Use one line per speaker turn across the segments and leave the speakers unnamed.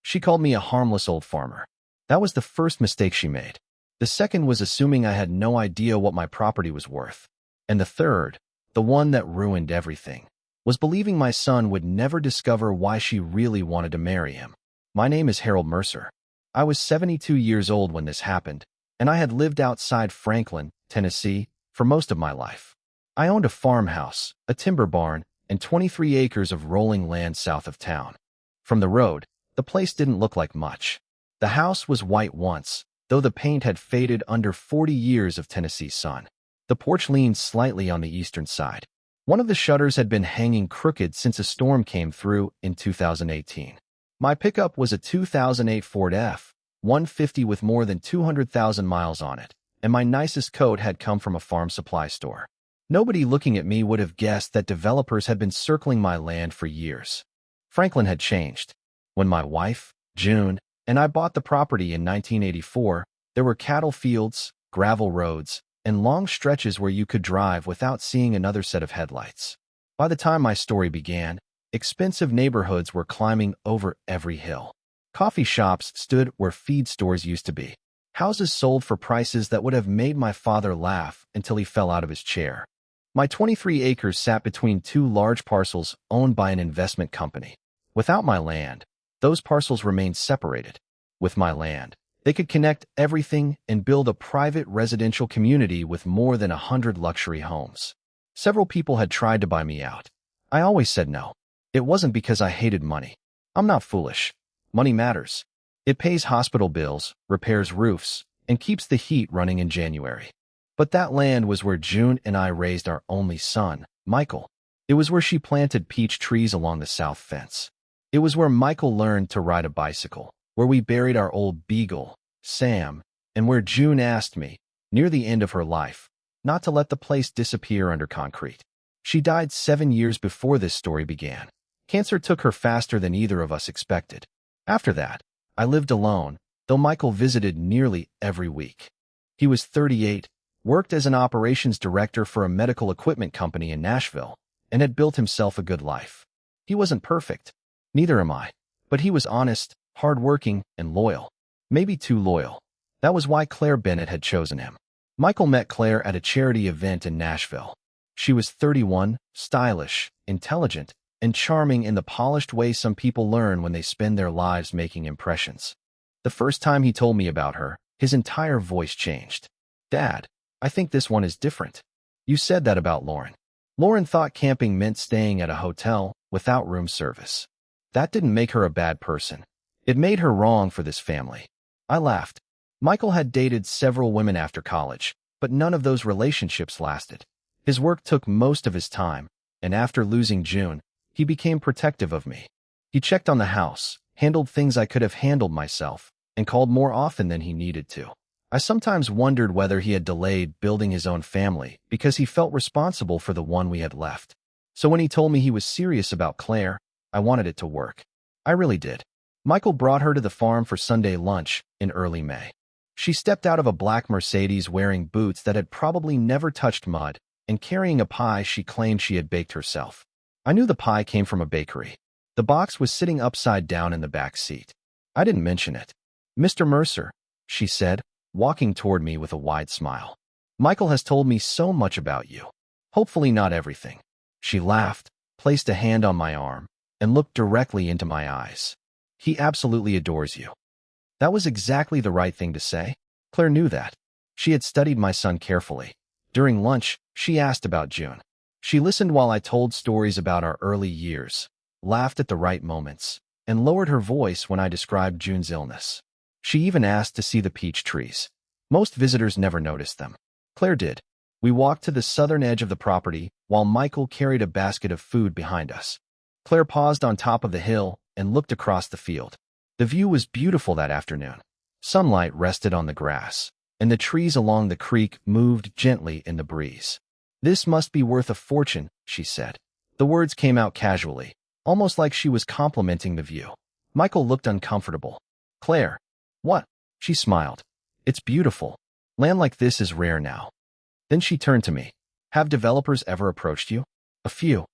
She called me a harmless old farmer. That was the first mistake she made. The second was assuming I had no idea what my property was worth. And the third, the one that ruined everything, was believing my son would never discover why she really wanted to marry him. My name is Harold Mercer. I was 72 years old when this happened, and I had lived outside Franklin, Tennessee, for most of my life. I owned a farmhouse, a timber barn, and 23 acres of rolling land south of town. From the road, the place didn't look like much. The house was white once, though the paint had faded under 40 years of Tennessee sun. The porch leaned slightly on the eastern side. One of the shutters had been hanging crooked since a storm came through in 2018. My pickup was a 2008 Ford F-150 with more than 200,000 miles on it, and my nicest coat had come from a farm supply store. Nobody looking at me would have guessed that developers had been circling my land for years. Franklin had changed. When my wife, June, and I bought the property in 1984, there were cattle fields, gravel roads, and long stretches where you could drive without seeing another set of headlights. By the time my story began, expensive neighborhoods were climbing over every hill. Coffee shops stood where feed stores used to be. Houses sold for prices that would have made my father laugh until he fell out of his chair. My 23 acres sat between two large parcels owned by an investment company. Without my land, those parcels remained separated. With my land, they could connect everything and build a private residential community with more than 100 luxury homes. Several people had tried to buy me out. I always said no. It wasn't because I hated money. I'm not foolish. Money matters. It pays hospital bills, repairs roofs, and keeps the heat running in January. But that land was where June and I raised our only son, Michael. It was where she planted peach trees along the south fence. It was where Michael learned to ride a bicycle, where we buried our old beagle, Sam, and where June asked me, near the end of her life, not to let the place disappear under concrete. She died 7 years before this story began. Cancer took her faster than either of us expected. After that, I lived alone, though Michael visited nearly every week. He was 38, worked as an operations director for a medical equipment company in Nashville, and had built himself a good life. He wasn't perfect. Neither am I. But he was honest, hardworking, and loyal. Maybe too loyal. That was why Claire Bennett had chosen him. Michael met Claire at a charity event in Nashville. She was 31, stylish, intelligent, and charming in the polished way some people learn when they spend their lives making impressions. The first time he told me about her, his entire voice changed. "Dad, I think this one is different. You said that about Lauren." Lauren thought camping meant staying at a hotel without room service. That didn't make her a bad person. It made her wrong for this family. I laughed. Michael had dated several women after college, but none of those relationships lasted. His work took most of his time, and after losing June, he became protective of me. He checked on the house, handled things I could have handled myself, and called more often than he needed to. I sometimes wondered whether he had delayed building his own family because he felt responsible for the one we had left. So when he told me he was serious about Claire, I wanted it to work. I really did. Michael brought her to the farm for Sunday lunch in early May. She stepped out of a black Mercedes wearing boots that had probably never touched mud and carrying a pie she claimed she had baked herself. I knew the pie came from a bakery. The box was sitting upside down in the back seat. I didn't mention it. "Mr. Mercer," she said, walking toward me with a wide smile. "Michael has told me so much about you. Hopefully not everything." She laughed, placed a hand on my arm, and looked directly into my eyes. "He absolutely adores you." That was exactly the right thing to say. Claire knew that. She had studied my son carefully. During lunch, she asked about June. She listened while I told stories about our early years, laughed at the right moments, and lowered her voice when I described June's illness. She even asked to see the peach trees. Most visitors never noticed them. Claire did. We walked to the southern edge of the property while Michael carried a basket of food behind us. Claire paused on top of the hill and looked across the field. The view was beautiful that afternoon. Sunlight rested on the grass, and the trees along the creek moved gently in the breeze. "This must be worth a fortune," she said. The words came out casually, almost like she was complimenting the view. Michael looked uncomfortable. "Claire." "What?" She smiled. "It's beautiful. Land like this is rare now." Then she turned to me. "Have developers ever approached you?" "A few."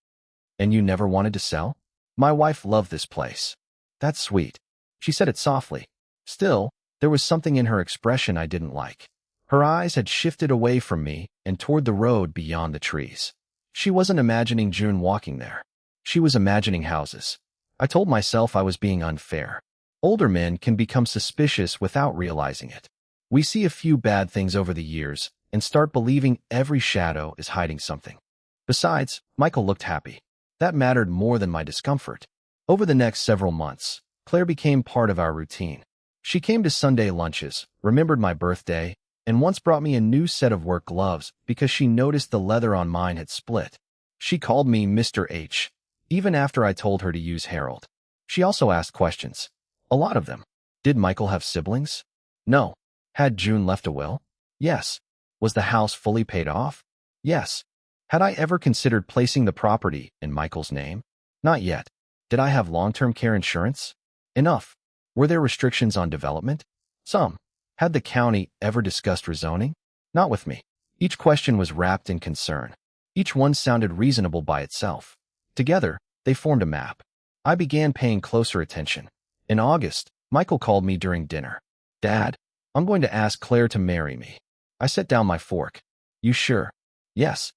"And you never wanted to sell?" "My wife loved this place." "That's sweet." She said it softly. Still, there was something in her expression I didn't like. Her eyes had shifted away from me and toward the road beyond the trees. She wasn't imagining June walking there. She was imagining houses. I told myself I was being unfair. Older men can become suspicious without realizing it. We see a few bad things over the years and start believing every shadow is hiding something. Besides, Michael looked happy. That mattered more than my discomfort. Over the next several months, Claire became part of our routine. She came to Sunday lunches, remembered my birthday, and once brought me a new set of work gloves because she noticed the leather on mine had split. She called me Mr. H, even after I told her to use Harold. She also asked questions. A lot of them. Did Michael have siblings? No. Had June left a will? Yes. Was the house fully paid off? Yes. Had I ever considered placing the property in Michael's name? Not yet. Did I have long-term care insurance? Enough. Were there restrictions on development? Some. Had the county ever discussed rezoning? Not with me. Each question was wrapped in concern. Each one sounded reasonable by itself. Together, they formed a map. I began paying closer attention. In August, Michael called me during dinner. Dad, I'm going to ask Claire to marry me. I set down my fork. You sure? Yes.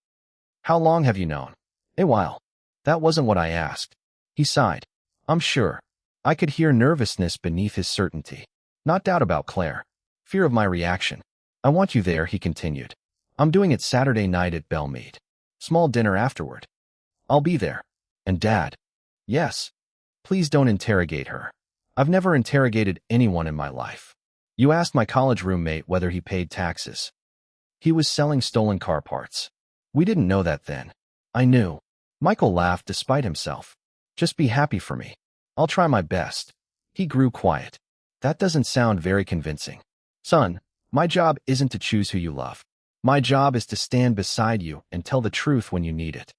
How long have you known? A while. That wasn't what I asked. He sighed. I'm sure. I could hear nervousness beneath his certainty. Not doubt about Claire. Fear of my reaction. I want you there, he continued. I'm doing it Saturday night at Belmead. Small dinner afterward. I'll be there. And Dad? Yes. Please don't interrogate her. I've never interrogated anyone in my life. You asked my college roommate whether he paid taxes. He was selling stolen car parts. We didn't know that then. I knew. Michael laughed despite himself. Just be happy for me. I'll try my best. He grew quiet. That doesn't sound very convincing. Son, my job isn't to choose who you love. My job is to stand beside you and tell the truth when you need it.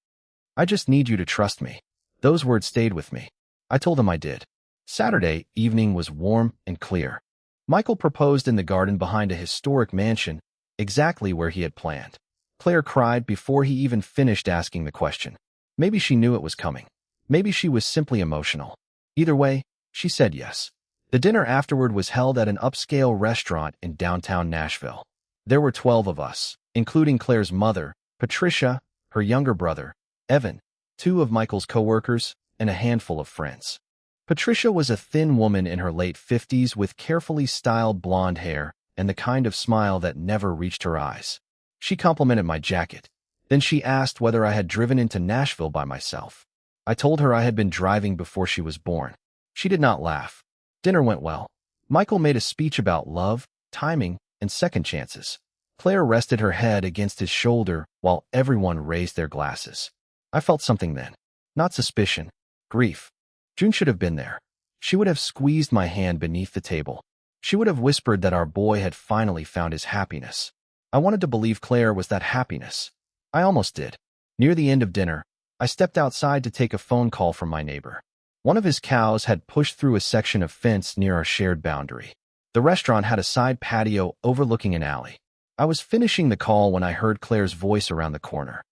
I just need you to trust me. Those words stayed with me. I told him I did. Saturday evening was warm and clear. Michael proposed in the garden behind a historic mansion, exactly where he had planned. Claire cried before he even finished asking the question. Maybe she knew it was coming. Maybe she was simply emotional. Either way, she said yes. The dinner afterward was held at an upscale restaurant in downtown Nashville. There were 12 of us, including Claire's mother, Patricia, her younger brother, Evan, 2 of Michael's coworkers, and a handful of friends. Patricia was a thin woman in her late 50s with carefully styled blonde hair and the kind of smile that never reached her eyes. She complimented my jacket. Then she asked whether I had driven into Nashville by myself. I told her I had been driving before she was born. She did not laugh. Dinner went well. Michael made a speech about love, timing, and second chances. Claire rested her head against his shoulder while everyone raised their glasses. I felt something then. Not suspicion. Grief. June should have been there. She would have squeezed my hand beneath the table. She would have whispered that our boy had finally found his happiness. I wanted to believe Claire was that happiness. I almost did. Near the end of dinner, I stepped outside to take a phone call from my neighbor. One of his cows had pushed through a section of fence near our shared boundary. The restaurant had a side patio overlooking an alley. I was finishing the call when I heard Claire's voice around the corner.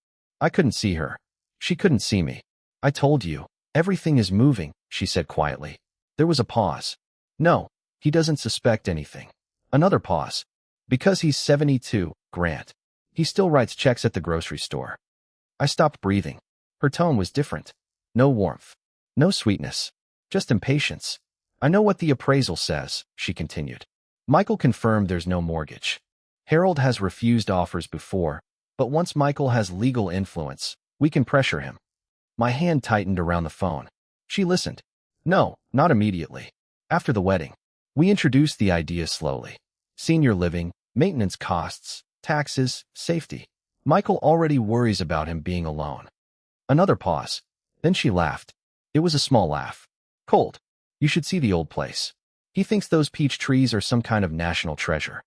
I couldn't see her. She couldn't see me. I told you, everything is moving, she said quietly. There was a pause. No, he doesn't suspect anything. Another pause. Because he's 72, Grant. He still writes checks at the grocery store. I stopped breathing. Her tone was different. No warmth. No sweetness. Just impatience. I know what the appraisal says, she continued. Michael confirmed there's no mortgage. Harold has refused offers before, but once Michael has legal influence, we can pressure him. My hand tightened around the phone. She listened. No, not immediately. After the wedding. We introduced the idea slowly. Senior living, maintenance costs, taxes, safety. Michael already worries about him being alone. Another pause. Then she laughed. It was a small laugh. Cold. You should see the old place. He thinks those peach trees are some kind of national treasure.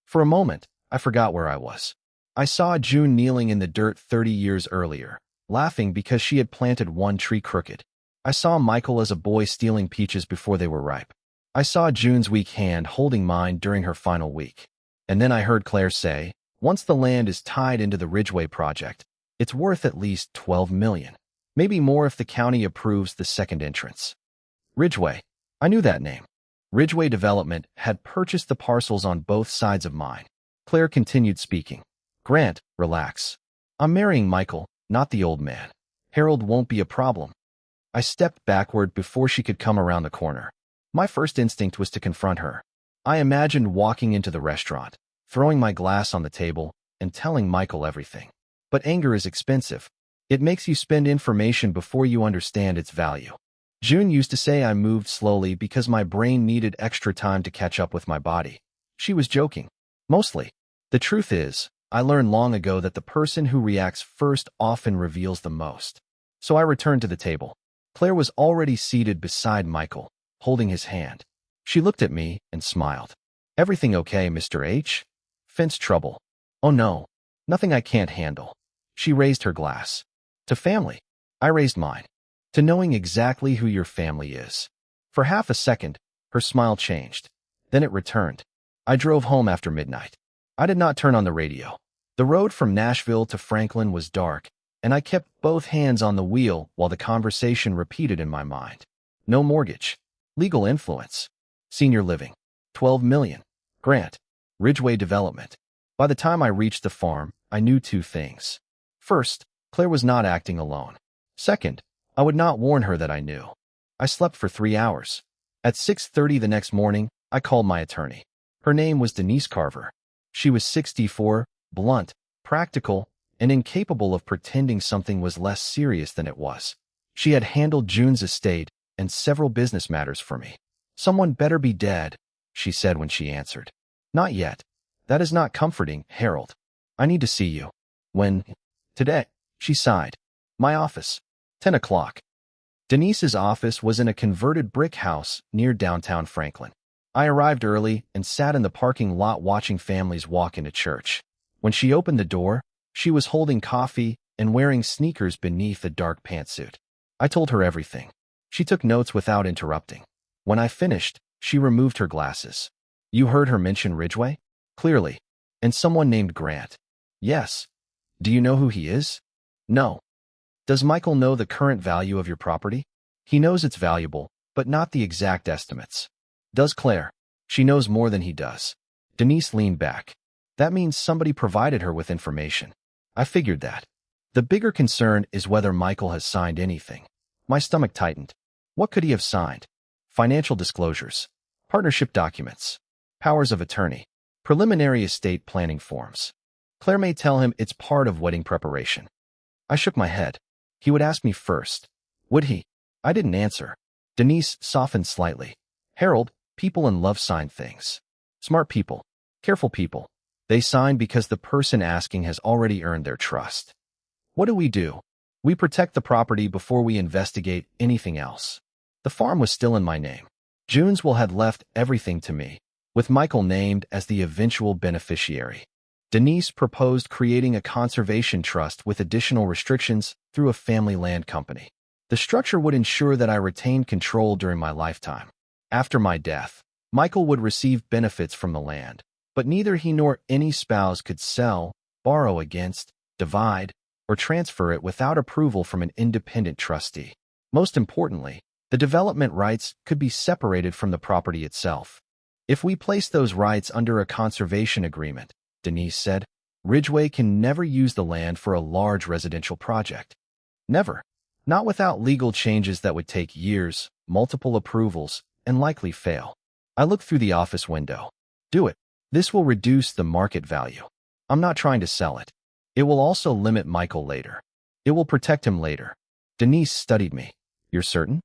For a moment, I forgot where I was. I saw June kneeling in the dirt 30 years earlier, laughing because she had planted one tree crooked. I saw Michael as a boy stealing peaches before they were ripe. I saw June's weak hand holding mine during her final week. And then I heard Claire say, once the land is tied into the Ridgeway project, it's worth at least $12 million. Maybe more if the county approves the second entrance. Ridgeway. I knew that name. Ridgeway Development had purchased the parcels on both sides of mine. Claire continued speaking. Grant, relax. I'm marrying Michael, not the old man. Harold won't be a problem. I stepped backward before she could come around the corner. My first instinct was to confront her. I imagined walking into the restaurant, throwing my glass on the table, and telling Michael everything. But anger is expensive. It makes you spend information before you understand its value. June used to say I moved slowly because my brain needed extra time to catch up with my body. She was joking. Mostly. The truth is, I learned long ago that the person who reacts first often reveals the most. So I returned to the table. Claire was already seated beside Michael, holding his hand. She looked at me and smiled. Everything okay, Mr. H? Fence trouble. Oh no. Nothing I can't handle. She raised her glass. To family. I raised mine. To knowing exactly who your family is. For half a second, her smile changed. Then it returned. I drove home after midnight. I did not turn on the radio. The road from Nashville to Franklin was dark, and I kept both hands on the wheel while the conversation repeated in my mind. No mortgage. Legal influence. Senior living. 12 million. Grant. Ridgeway Development. By the time I reached the farm, I knew two things. First, Claire was not acting alone. Second, I would not warn her that I knew. I slept for 3 hours. At 6:30 the next morning, I called my attorney. Her name was Denise Carver. She was 64, blunt, practical, and incapable of pretending something was less serious than it was. She had handled June's estate and several business matters for me. Someone better be dead, she said when she answered. Not yet. That is not comforting, Harold. I need to see you. When? Today, she sighed. My office. 10 o'clock. Denise's office was in a converted brick house near downtown Franklin. I arrived early and sat in the parking lot watching families walk into church. When she opened the door, she was holding coffee and wearing sneakers beneath a dark pantsuit. I told her everything. She took notes without interrupting. When I finished, she removed her glasses. You heard her mention Ridgeway? Clearly. And someone named Grant. Yes. Do you know who he is? No. Does Michael know the current value of your property? He knows it's valuable, but not the exact estimates. Does Claire? She knows more than he does. Denise leaned back. That means somebody provided her with information. I figured that. The bigger concern is whether Michael has signed anything. My stomach tightened. What could he have signed? Financial disclosures. Partnership documents. Powers of attorney. Preliminary estate planning forms. Claire may tell him it's part of wedding preparation. I shook my head. He would ask me first. Would he? I didn't answer. Denise softened slightly. Harold, people in love sign things. Smart people. Careful people. They sign because the person asking has already earned their trust. What do? We protect the property before we investigate anything else. The farm was still in my name. June's will had left everything to me, with Michael named as the eventual beneficiary. Denise proposed creating a conservation trust with additional restrictions through a family land company. The structure would ensure that I retained control during my lifetime. After my death, Michael would receive benefits from the land, but neither he nor any spouse could sell, borrow against, divide, or transfer it without approval from an independent trustee. Most importantly, the development rights could be separated from the property itself. If we place those rights under a conservation agreement, Denise said, Ridgeway can never use the land for a large residential project. Never. Not without legal changes that would take years, multiple approvals, and likely fail. I looked through the office window. Do it. This will reduce the market value. I'm not trying to sell it. It will also limit Michael later. It will protect him later. Denise studied me. You're certain?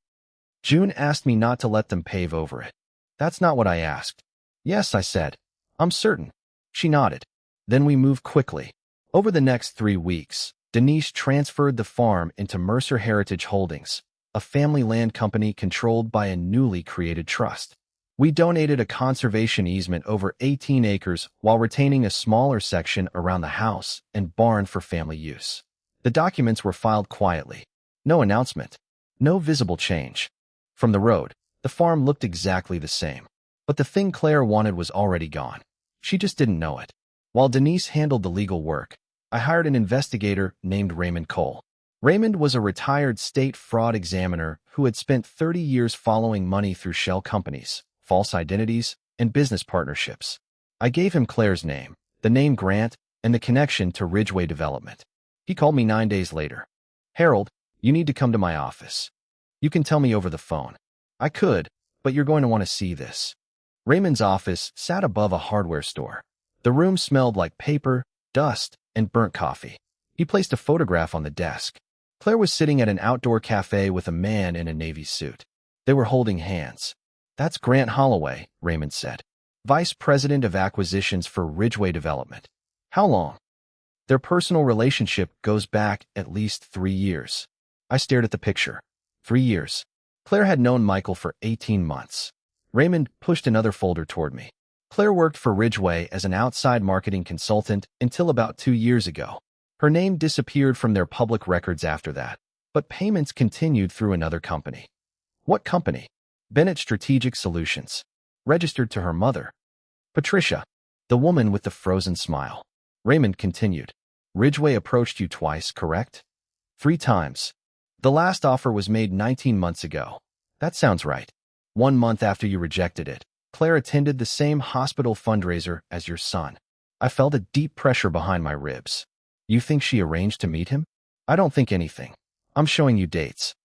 June asked me not to let them pave over it. That's not what I asked. Yes, I said. I'm certain. She nodded. Then we moved quickly. Over the next 3 weeks, Denise transferred the farm into Mercer Heritage Holdings, a family land company controlled by a newly created trust. We donated a conservation easement over 18 acres while retaining a smaller section around the house and barn for family use. The documents were filed quietly. No announcement. No visible change. From the road, the farm looked exactly the same. But the thing Claire wanted was already gone. She just didn't know it. While Denise handled the legal work, I hired an investigator named Raymond Cole. Raymond was a retired state fraud examiner who had spent 30 years following money through shell companies, false identities, and business partnerships. I gave him Claire's name, the name Grant, and the connection to Ridgeway Development. He called me 9 days later. "Harold, you need to come to my office. You can tell me over the phone." I could, but you're going to want to see this. Raymond's office sat above a hardware store. The room smelled like paper, dust, and burnt coffee. He placed a photograph on the desk. Claire was sitting at an outdoor cafe with a man in a navy suit. They were holding hands. "That's Grant Holloway," Raymond said. "Vice President of Acquisitions for Ridgeway Development." "How long?" "Their personal relationship goes back at least 3 years. I stared at the picture. 3 years. Claire had known Michael for 18 months. Raymond pushed another folder toward me. Claire worked for Ridgeway as an outside marketing consultant until about 2 years ago. Her name disappeared from their public records after that, but payments continued through another company. "What company?" "Bennett Strategic Solutions." "Registered to her mother." "Patricia." The woman with the frozen smile. Raymond continued. "Ridgeway approached you twice, correct?" "3 times. The last offer was made 19 months ago." "That sounds right." "1 month after you rejected it, Claire attended the same hospital fundraiser as your son." I felt a deep pressure behind my ribs. "You think she arranged to meet him?" "I don't think anything. I'm showing you dates."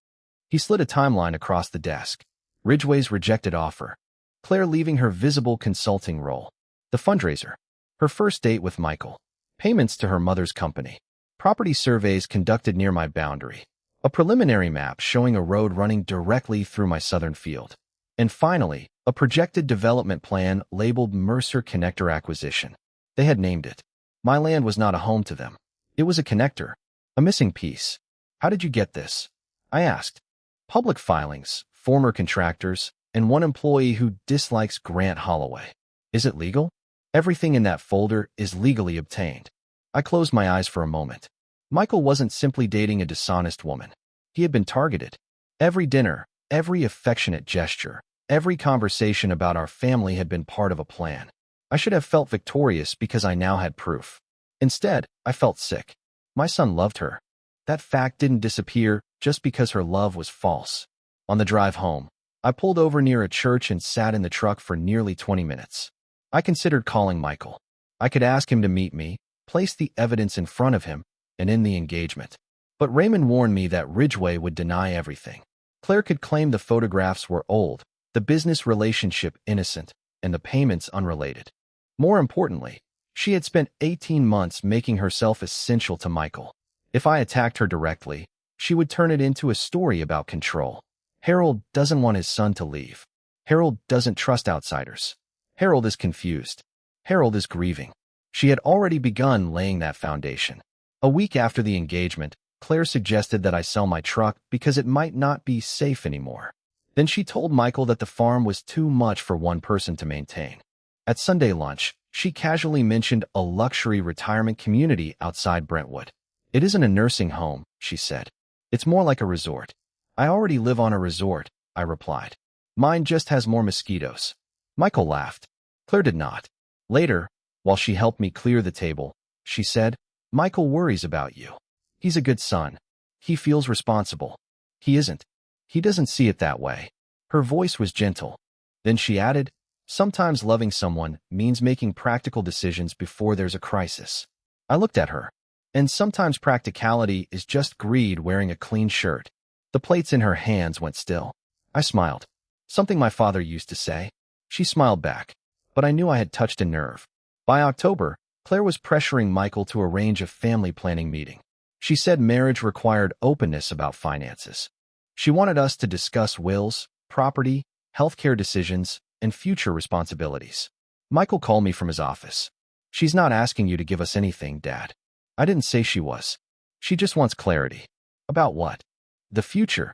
He slid a timeline across the desk. Ridgeway's rejected offer. Claire leaving her visible consulting role. The fundraiser. Her first date with Michael. Payments to her mother's company. Property surveys conducted near my boundary. A preliminary map showing a road running directly through my southern field. And finally, a projected development plan labeled Mercer Connector Acquisition. They had named it. My land was not a home to them. It was a connector, a missing piece. "How did you get this?" I asked. "Public filings, former contractors, and one employee who dislikes Grant Holloway." "Is it legal?" "Everything in that folder is legally obtained." I closed my eyes for a moment. Michael wasn't simply dating a dishonest woman. He had been targeted. Every dinner, every affectionate gesture, every conversation about our family had been part of a plan. I should have felt victorious because I now had proof. Instead, I felt sick. My son loved her. That fact didn't disappear just because her love was false. On the drive home, I pulled over near a church and sat in the truck for nearly 20 minutes. I considered calling Michael. I could ask him to meet me, place the evidence in front of him, and end the engagement. But Raymond warned me that Ridgeway would deny everything. Claire could claim the photographs were old, the business relationship innocent, and the payments unrelated. More importantly, she had spent 18 months making herself essential to Michael. If I attacked her directly, she would turn it into a story about control. Harold doesn't want his son to leave. Harold doesn't trust outsiders. Harold is confused. Harold is grieving. She had already begun laying that foundation. A week after the engagement, Claire suggested that I sell my truck because it might not be safe anymore. Then she told Michael that the farm was too much for one person to maintain. At Sunday lunch, she casually mentioned a luxury retirement community outside Brentwood. "It isn't a nursing home," she said. "It's more like a resort." "I already live on a resort," I replied. "Mine just has more mosquitoes." Michael laughed. Claire did not. Later, while she helped me clear the table, she said, "Michael worries about you. He's a good son. He feels responsible." "He isn't. He doesn't see it that way." Her voice was gentle. Then she added, "Sometimes loving someone means making practical decisions before there's a crisis." I looked at her. "And sometimes practicality is just greed wearing a clean shirt." The plates in her hands went still. I smiled. "Something my father used to say." She smiled back, but I knew I had touched a nerve. By October, Claire was pressuring Michael to arrange a family planning meeting. She said marriage required openness about finances. She wanted us to discuss wills, property, healthcare decisions, and future responsibilities. Michael called me from his office. "She's not asking you to give us anything, Dad." I didn't say she was. "She just wants clarity." "About what?" "The future.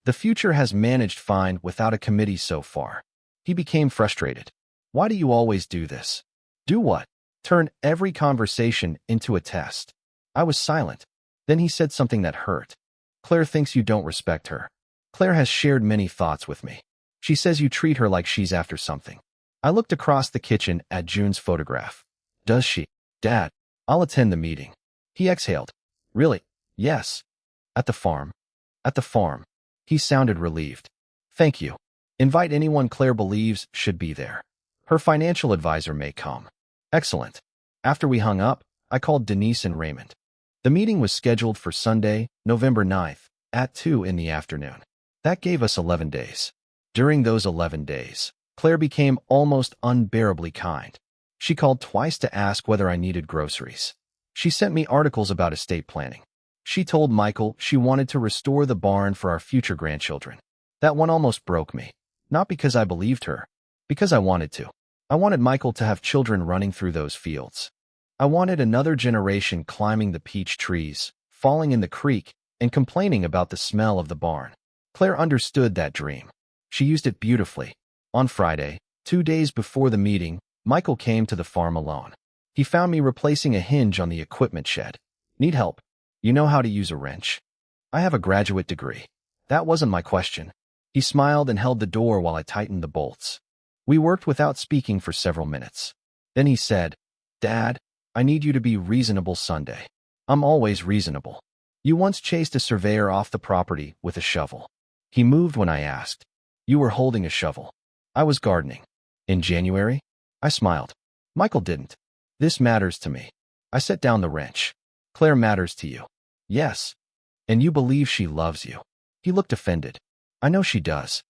The future has managed fine without a committee so far." He became frustrated. "Why do you always do this?" "Do what?" "Turn every conversation into a test." I was silent. Then he said something that hurt. "Claire thinks you don't respect her. Claire has shared many thoughts with me. She says you treat her like she's after something." I looked across the kitchen at June's photograph. "Does she?" "Dad, I'll attend the meeting." He exhaled. "Really?" "Yes." "At the farm?" "At the farm." He sounded relieved. "Thank you." Invite anyone Claire believes should be there. Her financial advisor may come. Excellent. After we hung up, I called Denise and Raymond. The meeting was scheduled for Sunday, November 9th, at 2 in the afternoon. That gave us 11 days. During those 11 days, Claire became almost unbearably kind. She called twice to ask whether I needed groceries. She sent me articles about estate planning. She told Michael she wanted to restore the barn for our future grandchildren. That one almost broke me. Not because I believed her, because I wanted to. I wanted Michael to have children running through those fields. I wanted another generation climbing the peach trees, falling in the creek, and complaining about the smell of the barn. Claire understood that dream. She used it beautifully. On Friday, 2 days before the meeting, Michael came to the farm alone. He found me replacing a hinge on the equipment shed. Need help? You know how to use a wrench? I have a graduate degree. That wasn't my question. He smiled and held the door while I tightened the bolts. We worked without speaking for several minutes. Then he said, "Dad, I need you to be reasonable Sunday." I'm always reasonable. You once chased a surveyor off the property with a shovel. He moved when I asked. You were holding a shovel. I was gardening. In January? I smiled. Michael didn't. This matters to me. I set down the wrench. Claire matters to you. Yes. And you believe she loves you. He looked offended. I know she does.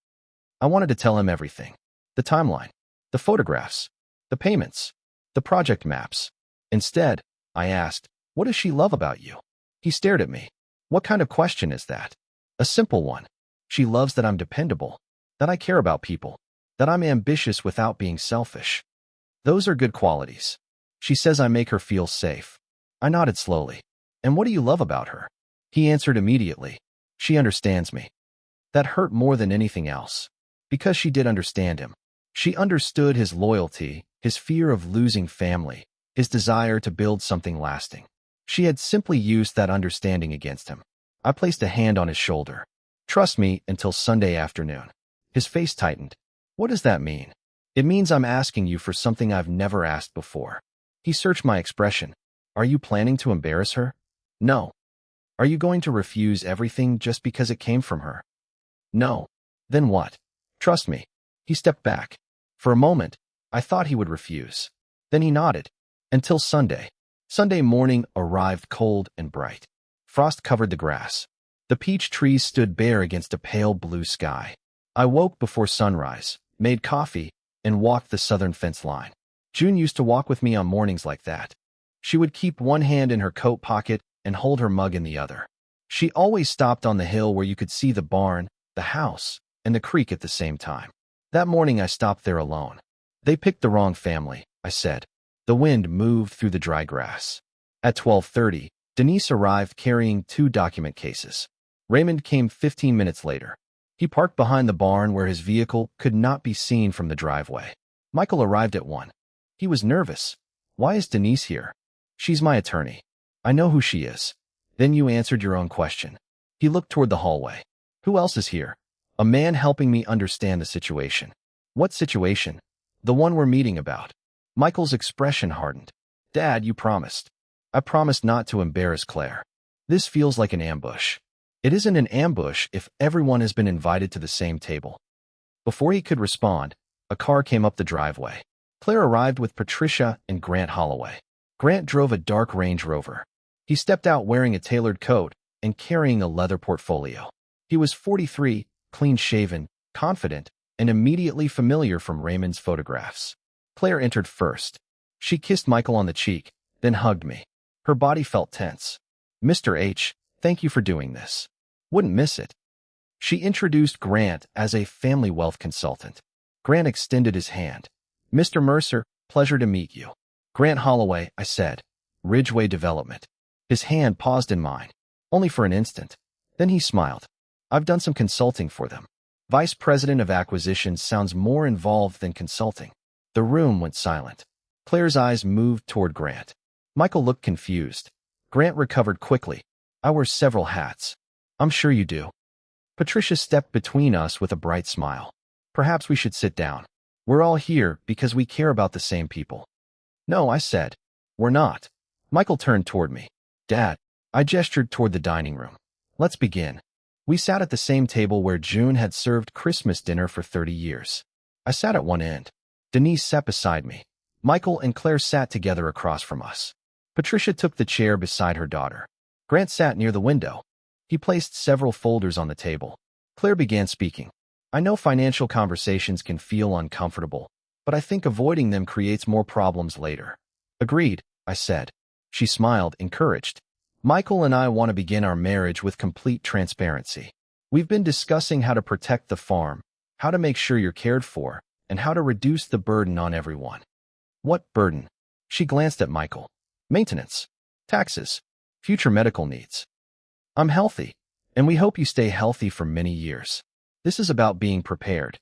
I wanted to tell him everything. The timeline. The photographs. The payments. The project maps. Instead, I asked, what does she love about you? He stared at me. What kind of question is that? A simple one. She loves that I'm dependable, that I care about people, that I'm ambitious without being selfish. Those are good qualities. She says I make her feel safe. I nodded slowly. And what do you love about her? He answered immediately. She understands me. That hurt more than anything else. Because she did understand him. She understood his loyalty, his fear of losing family, his desire to build something lasting. She had simply used that understanding against him. I placed a hand on his shoulder. Trust me until Sunday afternoon. His face tightened. What does that mean? It means I'm asking you for something I've never asked before. He searched my expression. Are you planning to embarrass her? No. Are you going to refuse everything just because it came from her? No. Then what? Trust me. He stepped back. For a moment, I thought he would refuse. Then he nodded. Until Sunday. Sunday morning arrived cold and bright. Frost covered the grass. The peach trees stood bare against a pale blue sky. I woke before sunrise, made coffee, and walked the southern fence line. June used to walk with me on mornings like that. She would keep one hand in her coat pocket and hold her mug in the other. She always stopped on the hill where you could see the barn, the house, and the creek at the same time. That morning I stopped there alone. They picked the wrong family, I said. The wind moved through the dry grass. At 12:30, Denise arrived carrying 2 document cases. Raymond came 15 minutes later. He parked behind the barn where his vehicle could not be seen from the driveway. Michael arrived at 1. He was nervous. Why is Denise here? She's my attorney. I know who she is. Then you answered your own question. He looked toward the hallway. Who else is here? A man helping me understand the situation. What situation? The one we're meeting about. Michael's expression hardened. Dad, you promised. I promised not to embarrass Claire. This feels like an ambush. It isn't an ambush if everyone has been invited to the same table. Before he could respond, a car came up the driveway. Claire arrived with Patricia and Grant Holloway. Grant drove a dark Range Rover. He stepped out wearing a tailored coat and carrying a leather portfolio. He was 43, clean-shaven, confident, and immediately familiar from Raymond's photographs. Claire entered first. She kissed Michael on the cheek, then hugged me. Her body felt tense. Mr. H., thank you for doing this. Wouldn't miss it. She introduced Grant as a family wealth consultant. Grant extended his hand. Mr. Mercer, pleasure to meet you. Grant Holloway, I said. Ridgeway Development. His hand paused in mine. Only for an instant. Then he smiled. I've done some consulting for them. Vice President of Acquisitions sounds more involved than consulting. The room went silent. Claire's eyes moved toward Grant. Michael looked confused. Grant recovered quickly. I wear several hats. I'm sure you do. Patricia stepped between us with a bright smile. Perhaps we should sit down. We're all here because we care about the same people. No, I said. We're not. Michael turned toward me. Dad, I gestured toward the dining room. Let's begin. We sat at the same table where June had served Christmas dinner for 30 years. I sat at one end. Denise sat beside me. Michael and Claire sat together across from us. Patricia took the chair beside her daughter. Grant sat near the window. He placed several folders on the table. Claire began speaking. I know financial conversations can feel uncomfortable, but I think avoiding them creates more problems later. Agreed, I said. She smiled, encouraged. Michael and I want to begin our marriage with complete transparency. We've been discussing how to protect the farm, how to make sure you're cared for, and how to reduce the burden on everyone. What burden? She glanced at Michael. Maintenance, taxes, future medical needs. I'm healthy, and we hope you stay healthy for many years. This is about being prepared.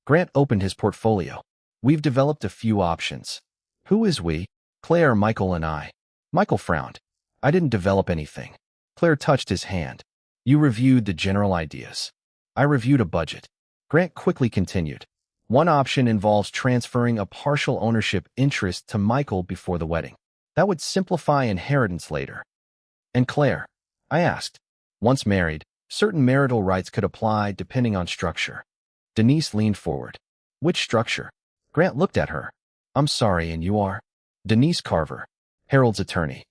Grant opened his portfolio. We've developed a few options. Who is we? Claire, Michael, and I. Michael frowned. I didn't develop anything. Claire touched his hand. You reviewed the general ideas. I reviewed a budget. Grant quickly continued. One option involves transferring a partial ownership interest to Michael before the wedding. That would simplify inheritance later. And Claire? I asked. Once married, certain marital rights could apply depending on structure. Denise leaned forward. Which structure? Grant looked at her. I'm sorry, and you are? Denise Carver, Harold's attorney.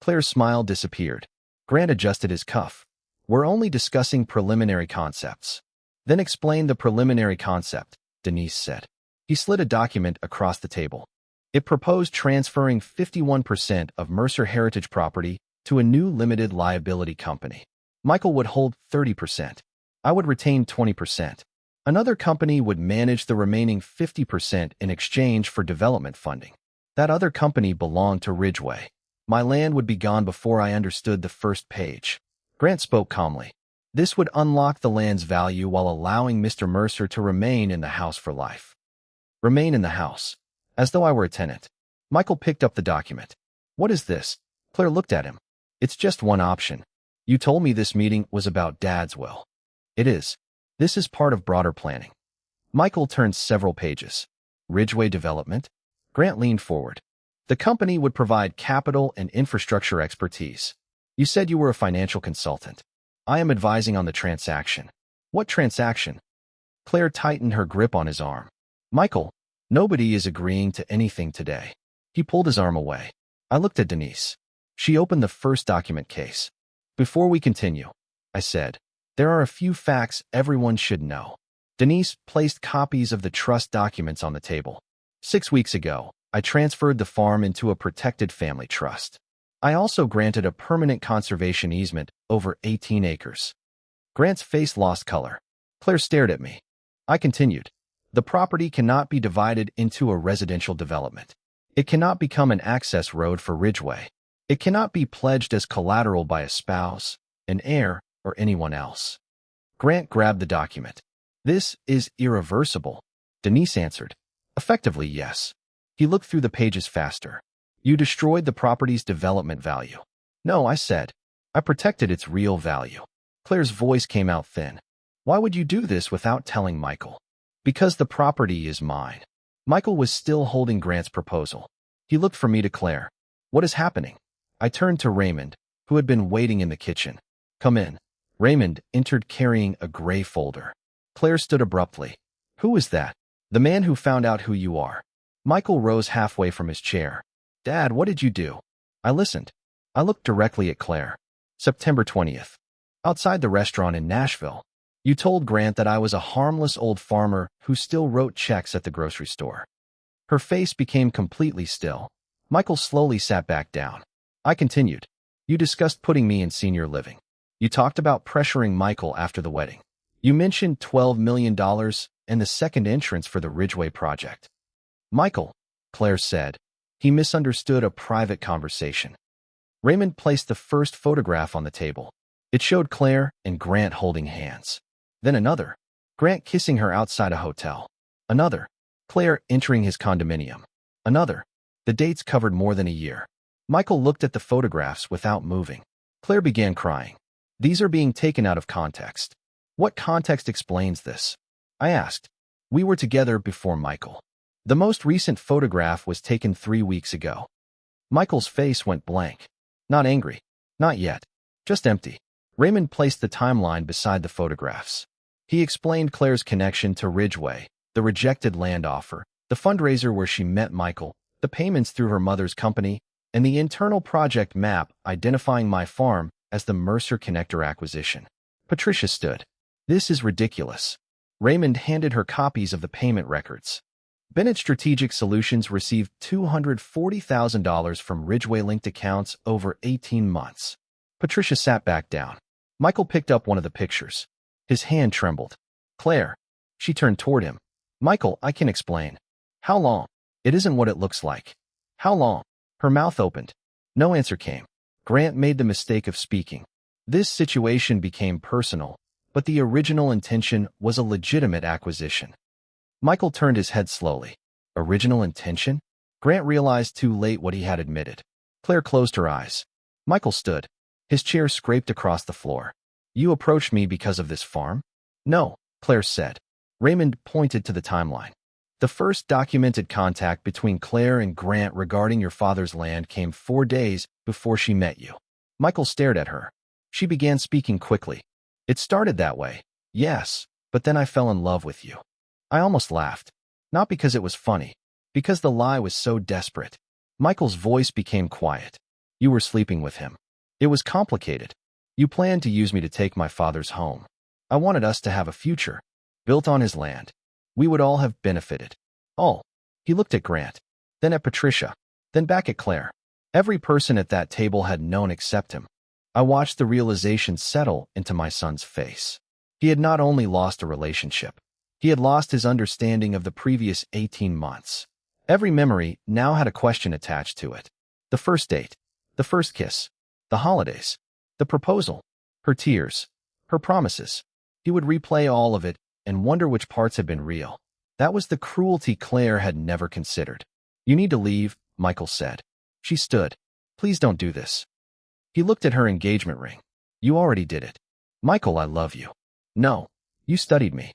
Claire's smile disappeared. Grant adjusted his cuff. We're only discussing preliminary concepts. Then explain the preliminary concept, Denise said. He slid a document across the table. It proposed transferring 51% of Mercer Heritage property to a new limited liability company. Michael would hold 30%. I would retain 20%. Another company would manage the remaining 50% in exchange for development funding. That other company belonged to Ridgeway. My land would be gone before I understood the first page. Grant spoke calmly. This would unlock the land's value while allowing Mr. Mercer to remain in the house for life. Remain in the house. As though I were a tenant. Michael picked up the document. What is this? Claire looked at him. It's just one option. You told me this meeting was about Dad's will. It is. This is part of broader planning. Michael turned several pages. Ridgeway Development? Grant leaned forward. The company would provide capital and infrastructure expertise. You said you were a financial consultant. I am advising on the transaction. What transaction? Claire tightened her grip on his arm. Michael, nobody is agreeing to anything today. He pulled his arm away. I looked at Denise. She opened the first document case. Before we continue, I said, there are a few facts everyone should know. Denise placed copies of the trust documents on the table. 6 weeks ago, I transferred the farm into a protected family trust. I also granted a permanent conservation easement over 18 acres. Grant's face lost color. Claire stared at me. I continued. The property cannot be divided into a residential development. It cannot become an access road for Ridgeway. It cannot be pledged as collateral by a spouse, an heir, or anyone else. Grant grabbed the document. This is irreversible. Denise answered. Effectively, yes. He looked through the pages faster. You destroyed the property's development value. No, I said. I protected its real value. Claire's voice came out thin. Why would you do this without telling Michael? Because the property is mine. Michael was still holding Grant's proposal. He looked from me to Claire. What is happening? I turned to Raymond, who had been waiting in the kitchen. Come in. Raymond entered carrying a gray folder. Claire stood abruptly. Who is that? The man who found out who you are. Michael rose halfway from his chair. Dad, what did you do? I listened. I looked directly at Claire. September 20th. Outside the restaurant in Nashville. You told Grant that I was a harmless old farmer who still wrote checks at the grocery store. Her face became completely still. Michael slowly sat back down. I continued. You discussed putting me in senior living. You talked about pressuring Michael after the wedding. You mentioned $12 million and the second entrance for the Ridgeway project. Michael, Claire said. He misunderstood a private conversation. Raymond placed the first photograph on the table. It showed Claire and Grant holding hands. Then another. Grant kissing her outside a hotel. Another. Claire entering his condominium. Another. The dates covered more than a year. Michael looked at the photographs without moving. Claire began crying. These are being taken out of context. What context explains this? I asked. We were together before Michael. The most recent photograph was taken 3 weeks ago. Michael's face went blank. Not angry. Not yet. Just empty. Raymond placed the timeline beside the photographs. He explained Claire's connection to Ridgeway, the rejected land offer, the fundraiser where she met Michael, the payments through her mother's company, and the internal project map identifying my farm as the Mercer Connector acquisition. Patricia stood. "This is ridiculous." Raymond handed her copies of the payment records. Bennett Strategic Solutions received $240,000 from Ridgeway-linked accounts over 18 months. Patricia sat back down. Michael picked up one of the pictures. His hand trembled. "Claire." She turned toward him. "Michael, I can explain." "How long?" "It isn't what it looks like." "How long?" Her mouth opened. No answer came. Grant made the mistake of speaking. This situation became personal, but the original intention was a legitimate acquisition. Michael turned his head slowly. Original intention? Grant realized too late what he had admitted. Claire closed her eyes. Michael stood. His chair scraped across the floor. "You approached me because of this farm?" "No," Claire said. Raymond pointed to the timeline. "The first documented contact between Claire and Grant regarding your father's land came 4 days before she met you." Michael stared at her. She began speaking quickly. "It started that way, yes, but then I fell in love with you." I almost laughed. Not because it was funny, because the lie was so desperate. Michael's voice became quiet. "You were sleeping with him. It was complicated. You planned to use me to take my father's home. I wanted us to have a future, built on his land. We would all have benefited." "Oh." He looked at Grant, then at Patricia, then back at Claire. Every person at that table had known except him. I watched the realization settle into my son's face. He had not only lost a relationship, he had lost his understanding of the previous 18 months. Every memory now had a question attached to it. The first date, the first kiss, the holidays, the proposal, her tears, her promises. He would replay all of it and wonder which parts had been real. That was the cruelty Claire had never considered. "You need to leave," Michael said. She stood. "Please don't do this." He looked at her engagement ring. "You already did it." "Michael, I love you." "No, you studied me."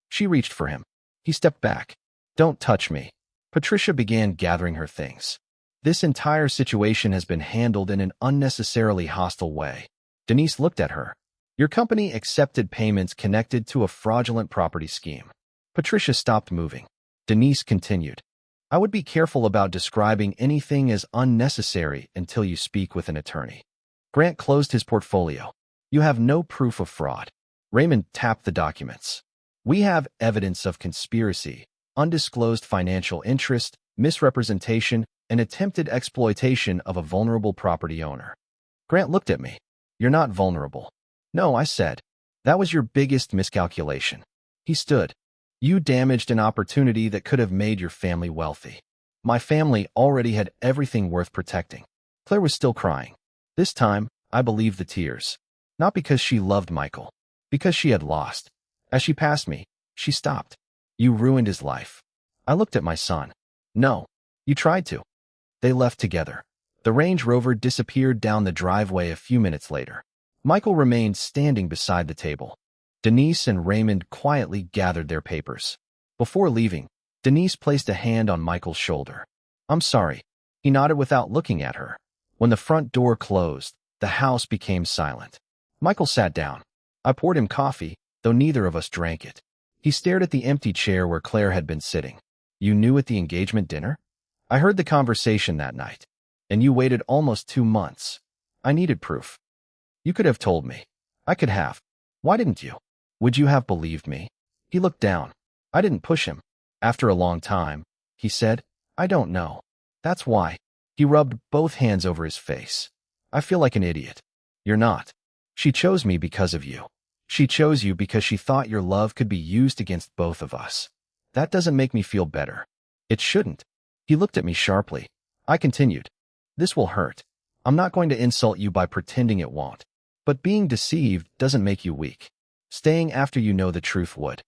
She reached for him. He stepped back. "Don't touch me." Patricia began gathering her things. This entire situation has been handled in an unnecessarily hostile way. Denise looked at her. "Your company accepted payments connected to a fraudulent property scheme." Patricia stopped moving. Denise continued. "I would be careful about describing anything as unnecessary until you speak with an attorney." Grant closed his portfolio. "You have no proof of fraud." Raymond tapped the documents. "We have evidence of conspiracy, undisclosed financial interest, misrepresentation, and attempted exploitation of a vulnerable property owner." Grant looked at me. "You're not vulnerable." "No," I said. "That was your biggest miscalculation." He stood. "You damaged an opportunity that could have made your family wealthy." My family already had everything worth protecting. Claire was still crying. This time, I believed the tears. Not because she loved Michael, because she had lost. As she passed me, she stopped. "You ruined his life." I looked at my son. "No, you tried to." They left together. The Range Rover disappeared down the driveway a few minutes later. Michael remained standing beside the table. Denise and Raymond quietly gathered their papers. Before leaving, Denise placed a hand on Michael's shoulder. "I'm sorry." He nodded without looking at her. When the front door closed, the house became silent. Michael sat down. I poured him coffee, though neither of us drank it. He stared at the empty chair where Claire had been sitting. "You knew at the engagement dinner?" "I heard the conversation that night. And you waited almost 2 months. I needed proof." "You could have told me." "I could have." "Why didn't you?" "Would you have believed me?" He looked down. I didn't push him. After a long time, he said, "I don't know. That's why." He rubbed both hands over his face. "I feel like an idiot." "You're not. She chose me because of you. She chose you because she thought your love could be used against both of us. That doesn't make me feel better." "It shouldn't." He looked at me sharply. I continued. "This will hurt. I'm not going to insult you by pretending it won't. But being deceived doesn't make you weak. Staying after you know the truth would."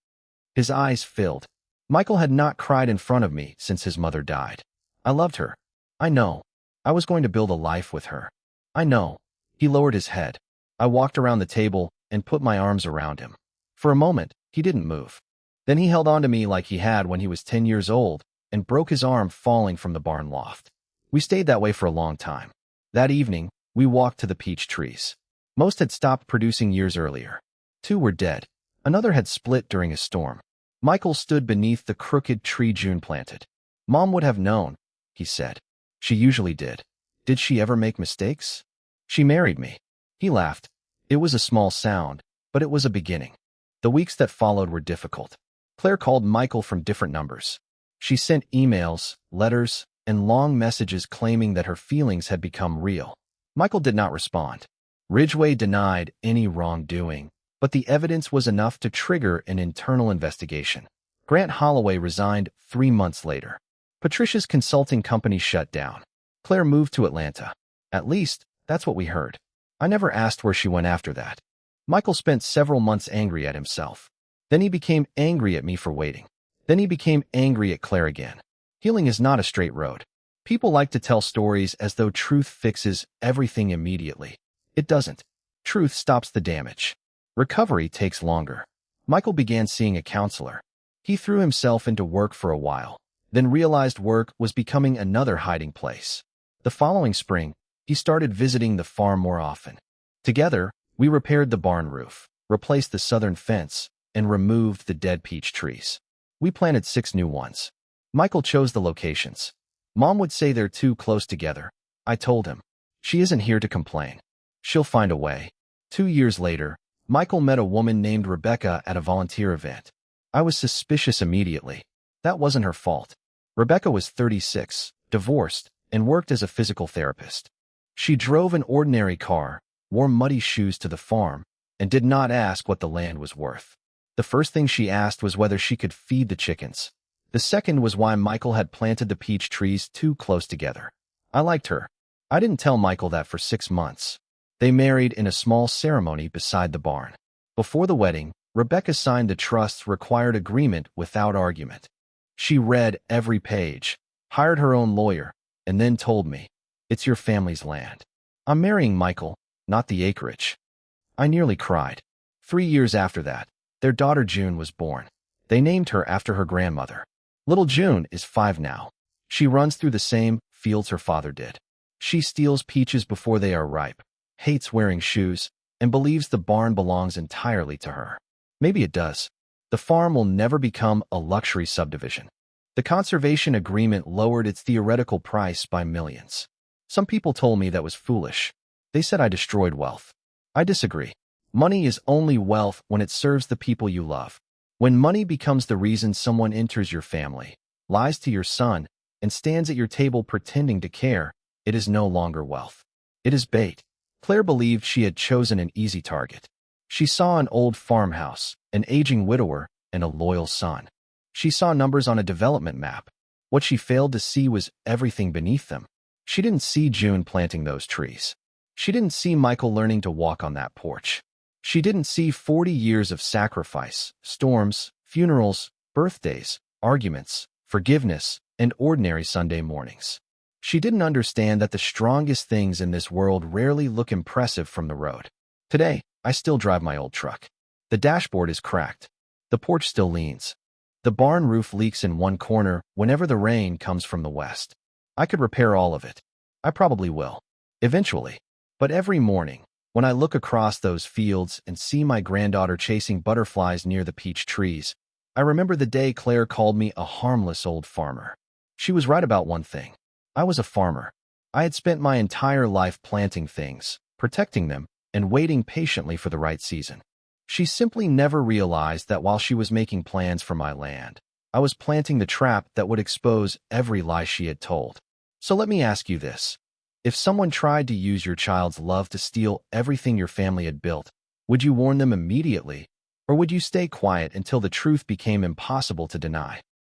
His eyes filled. Michael had not cried in front of me since his mother died. I loved her. I know. I was going to build a life with her. I know. He lowered his head. I walked around the table and put my arms around him. For a moment, he didn't move. Then he held on to me like he had when he was 10 years old and broke his arm falling from the barn loft. We stayed that way for a long time. That evening, we walked to the peach trees. Most had stopped producing years earlier. 2 were dead. Another had split during a storm. Michael stood beneath the crooked tree June planted. "Mom would have known," he said. "She usually did. Did she ever make mistakes? She married me." He laughed. It was a small sound, but it was a beginning. The weeks that followed were difficult. Claire called Michael from different numbers. She sent emails, letters, and long messages claiming that her feelings had become real. Michael did not respond. Ridgway denied any wrongdoing, but the evidence was enough to trigger an internal investigation. Grant Holloway resigned 3 months later. Patricia's consulting company shut down. Claire moved to Atlanta. At least, that's what we heard. I never asked where she went after that. Michael spent several months angry at himself. Then he became angry at me for waiting. Then he became angry at Claire again. Healing is not a straight road. People like to tell stories as though truth fixes everything immediately. It doesn't. Truth stops the damage. Recovery takes longer. Michael began seeing a counselor. He threw himself into work for a while, then realized work was becoming another hiding place. The following spring, he started visiting the farm more often. Together, we repaired the barn roof, replaced the southern fence, and removed the dead peach trees. We planted 6 new ones. Michael chose the locations. Mom would say they're too close together. I told him, "She isn't here to complain. She'll find a way." 2 years later, Michael met a woman named Rebecca at a volunteer event. I was suspicious immediately. That wasn't her fault. Rebecca was 36, divorced, and worked as a physical therapist. She drove an ordinary car, wore muddy shoes to the farm, and did not ask what the land was worth. The first thing she asked was whether she could feed the chickens. The second was why Michael had planted the peach trees too close together. I liked her. I didn't tell Michael that for 6 months. They married in a small ceremony beside the barn. Before the wedding, Rebecca signed the trust's required agreement without argument. She read every page, hired her own lawyer, and then told me, "It's your family's land. I'm marrying Michael, not the acreage." I nearly cried. 3 years after that, their daughter June was born. They named her after her grandmother. Little June is 5 now. She runs through the same fields her father did. She steals peaches before they are ripe, hates wearing shoes, and believes the barn belongs entirely to her. Maybe it does. The farm will never become a luxury subdivision. The conservation agreement lowered its theoretical price by millions. Some people told me that was foolish. They said I destroyed wealth. I disagree. Money is only wealth when it serves the people you love. When money becomes the reason someone enters your family, lies to your son, and stands at your table pretending to care, it is no longer wealth. It is bait. Claire believed she had chosen an easy target. She saw an old farmhouse, an aging widower, and a loyal son. She saw numbers on a development map. What she failed to see was everything beneath them. She didn't see June planting those trees. She didn't see Michael learning to walk on that porch. She didn't see 40 years of sacrifice, storms, funerals, birthdays, arguments, forgiveness, and ordinary Sunday mornings. She didn't understand that the strongest things in this world rarely look impressive from the road. Today, I still drive my old truck. The dashboard is cracked. The porch still leans. The barn roof leaks in one corner whenever the rain comes from the west. I could repair all of it. I probably will. Eventually. But every morning, when I look across those fields and see my granddaughter chasing butterflies near the peach trees, I remember the day Claire called me a harmless old farmer. She was right about one thing. I was a farmer. I had spent my entire life planting things, protecting them, and waiting patiently for the right season. She simply never realized that while she was making plans for my land, I was planting the trap that would expose every lie she had told. So let me ask you this. If someone tried to use your child's love to steal everything your family had built, would you warn them immediately, or would you stay quiet until the truth became impossible to deny?